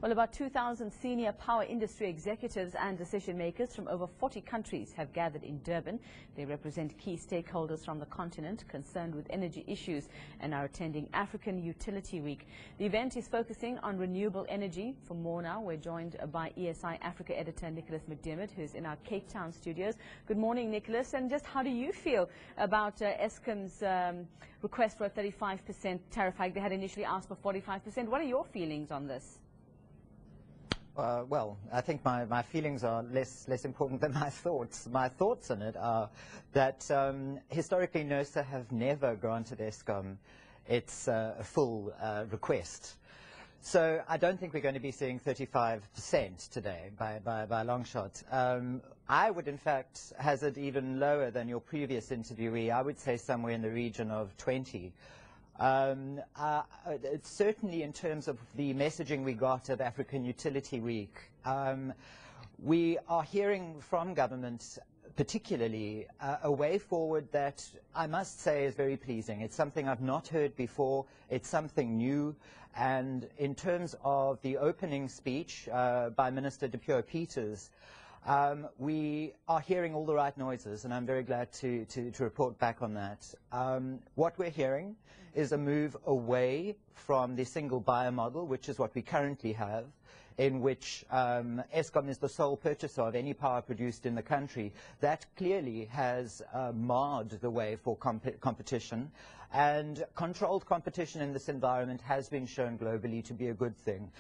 Well, about 2,000 senior power industry executives and decision makers from over 40 countries have gathered in Durban. They represent key stakeholders from the continent concerned with energy issues and are attending African Utility Week. The event is focusing on renewable energy. For more now, we're joined by ESI Africa editor Nicholas McDiarmid, who's in our Cape Town studios. Good morning, Nicholas. And just how do you feel about Eskom's request for a 35% tariff hike? They had initially asked for 45%. What are your feelings on this? Well, I think my feelings are less important than my thoughts. My thoughts on it are that historically NERSA have never granted Eskom its full request. So I don't think we're going to be seeing 35% today by a long shot. I would in fact hazard even lower than your previous interviewee. I would say somewhere in the region of 20. Certainly in terms of the messaging we got at African Utility Week, we are hearing from government particularly a way forward that I must say is very pleasing. It's something I've not heard before. It's something new. And in terms of the opening speech by Minister Dipuo Peters, we are hearing all the right noises, and I'm very glad to report back on that. What we're hearing is a move away from the single buyer model, which is what we currently have, in which Eskom is the sole purchaser of any power produced in the country. That clearly has marred the way for competition, and controlled competition in this environment has been shown globally to be a good thing.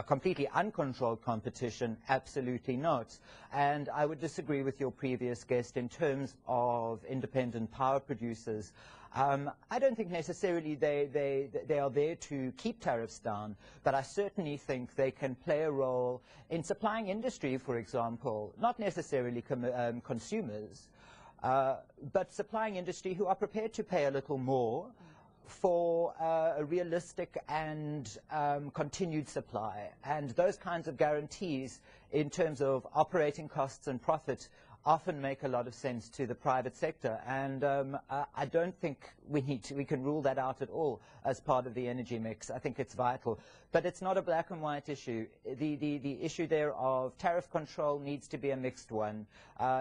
Completely uncontrolled competition, absolutely not. And I would disagree with your previous guest in terms of independent power producers. I don't think necessarily they are there to keep tariffs down, but I certainly think they can play a role in supplying industry, for example, not necessarily consumers, but supplying industry who are prepared to pay a little more for a realistic and continued supply. And those kinds of guarantees in terms of operating costs and profit often make a lot of sense to the private sector, and I don't think we can rule that out at all as part of the energy mix. I think it's vital, but it's not a black and white issue. The issue there of tariff control needs to be a mixed one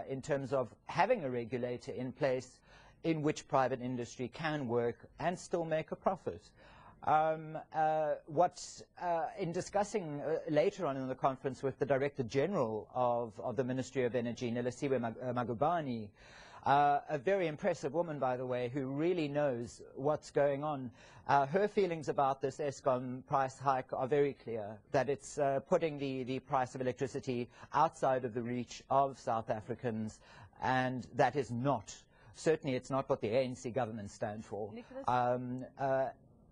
in terms of having a regulator in place in which private industry can work and still make a profit. In discussing later on in the conference with the Director General of the Ministry of Energy, Nelisiwe Magubane, a very impressive woman, by the way, who really knows what's going on. Her feelings about this Eskom price hike are very clear, that it's putting the price of electricity outside of the reach of South Africans, and that is not, certainly it's not what the ANC government stand for.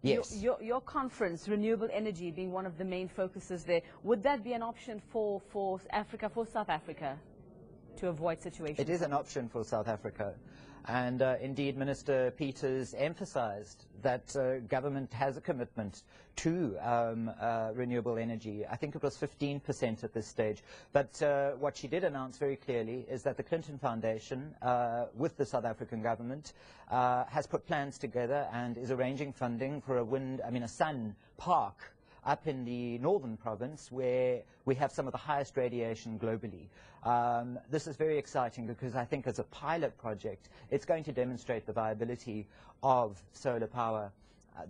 Yes. Your conference, renewable energy being one of the main focuses there, would that be an option for South Africa, to avoid situations? It is an option for South Africa. And indeed, Minister Peters emphasized that government has a commitment to renewable energy. I think it was 15% at this stage. But what she did announce very clearly is that the Clinton Foundation, with the South African government, has put plans together and is arranging funding for a sun park up in the northern province, where we have some of the highest radiation globally. This is very exciting because I think as a pilot project, it's going to demonstrate the viability of solar power.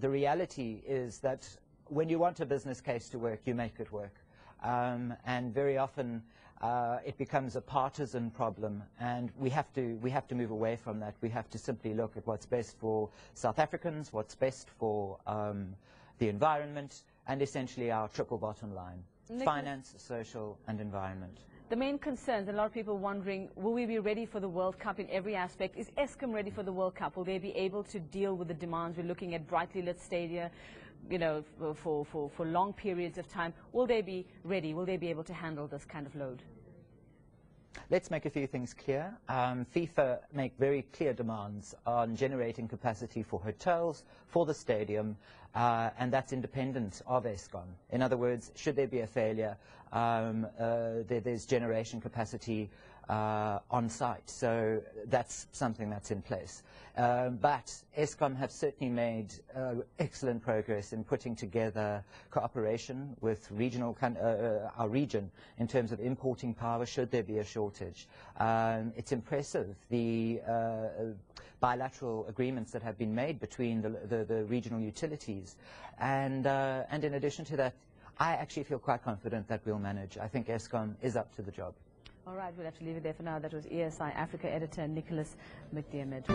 The reality is that when you want a business case to work, you make it work. And very often it becomes a partisan problem, and we have to move away from that. We have to simply look at what's best for South Africans, what's best for the environment, and essentially our triple bottom line: finance, social, and environment. The main concerns, and a lot of people wondering, will we be ready for the World Cup in every aspect? Is Eskom ready for the World Cup? Will they be able to deal with the demands? We're looking at brightly lit stadia, you know, for long periods of time. Will they be ready? Will they be able to handle this kind of load? Let's make a few things clear. FIFA make very clear demands on generating capacity for hotels, for the stadium, and that's independent of Eskom. In other words, should there be a failure, there's generation capacity on site. So that's something that's in place. But Eskom have certainly made excellent progress in putting together cooperation with regional our region in terms of importing power should there be a shortage. It's impressive, the bilateral agreements that have been made between the regional utilities. And in addition to that, I actually feel quite confident that we'll manage. I think Eskom is up to the job. All right, we'll have to leave it there for now. That was ESI Africa editor Nicholas McDiarmid.